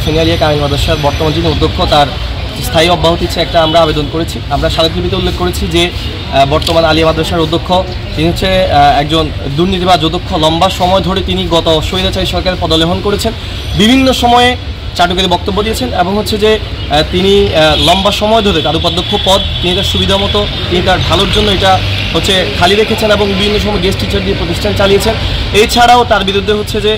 সিনিয়রিয়া কামিল মাদ্রাসার বর্তমান যিনি অধ্যক্ষ তার স্থায়ী অব্যাহতি ইচ্ছে একটা আমরা আবেদন করেছি। আমরা স্মারকলিপিতে উল্লেখ করেছি যে বর্তমান আলিয়া মাদ্রাসার অধ্যক্ষ তিনি হচ্ছে একজন দুর্নীতিবাজ অধ্যক্ষ। লম্বা সময় ধরে তিনি গত স্বৈরাচারী সরকারের পদলেহন করেছেন, বিভিন্ন সময়ে চাটুকারি বক্তব্য দিয়েছেন এবং হচ্ছে যে তিনি লম্বা সময় ধরে তার উপাধ্যক্ষ পদ তিনি তার সুবিধা মতো তিনি তার ভালোর জন্য এটা হচ্ছে খালি রেখেছেন এবং বিভিন্ন সময় গেস্ট টিচার দিয়ে প্রতিষ্ঠান চালিয়েছেন। এছাড়াও তার বিরুদ্ধে হচ্ছে যে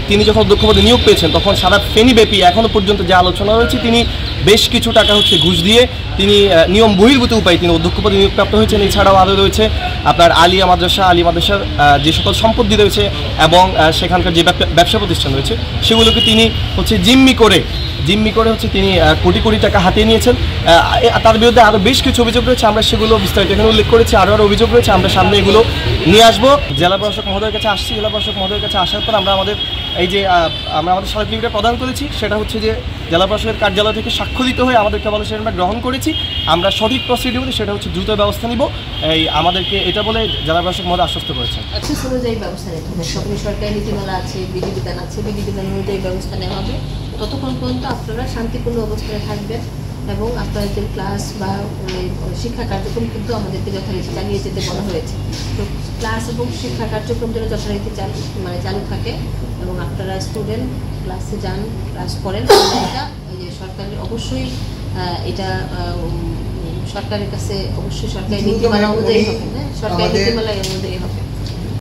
তিনি যখন অধ্যক্ষ পদে নিয়োগ পেয়েছেন তখন সারা ফেনীব্যাপী এখনও পর্যন্ত যে আলোচনা রয়েছে তিনি বেশ কিছু টাকা হচ্ছে ঘুষ দিয়ে তিনি নিয়ম বহির্ভূত উপায়ে তিনি অধ্যক্ষ পদে নিয়োগপ্রাপ্ত হয়েছেন। এছাড়াও আরও রয়েছে আপনার আলিয়া মাদ্রাসার যে সকল সম্পত্তি রয়েছে এবং সেখানকার যে ব্যবসা প্রতিষ্ঠান রয়েছে সেগুলোকে তিনি হচ্ছে জিম্মি করে হচ্ছে তিনি কোটি কোটি টাকা হাতিয়ে নিয়েছেন। তার বিরুদ্ধে আরও বেশ কিছু অভিযোগ রয়েছে, আমরা সেগুলো বিস্তারিত এখানে উল্লেখ করেছি। আরও অভিযোগ রয়েছে, আমরা সামনে এগুলো নিয়ে আসবো। জেলা প্রশাসক মহোদয়ের কাছে আসছি, জেলা প্রশাসক মহোদয়ের কাছে আসার পর আমরা আমাদের স্মারকলিপিটা প্রদান করেছি। সেটা হচ্ছে যে জেলা প্রশাসকের কার্যালয় থেকে স্বাক্ষরিত হয়ে আমাদেরকে বলে সেটা আমরা গ্রহণ করেছি। আমরা সঠিক প্রসিডিউরে সেটা হচ্ছে দ্রুত ব্যবস্থা নিব, আমাদেরকে এটা বলে জেলা প্রশাসক মহোদয় আশ্বস্ত করেছেন। অনুযায়ী ব্যবস্থা নিতে হবে, সকল সরকারি নীতিমালা আছে, বিধিবিধান আছে, বিধিবিধান অনুযায়ী ব্যবস্থা নেওয়া হবে। ততক্ষণ পর্যন্ত আপনারা শান্তিপূর্ণ অবস্থায় থাকবেন এবং আপনাদের ক্লাস বা শিক্ষা কার্যক্রম কিন্তু আমাদেরকে যথারীতি চালিয়ে যেতে বলা হয়েছে। তো ক্লাস এবং শিক্ষা কার্যক্রম যেন যথারীতি চালু থাকে এবং আপনারা স্টুডেন্ট ক্লাসে যান, ক্লাস করেন। এটা যে সরকারের অবশ্যই এটা সরকারের কাছে অবশ্যই সরকারি নীতিমালা অনুযায়ী হবে, হ্যাঁ, সরকারি নীতিমালা অনুযায়ী হবে।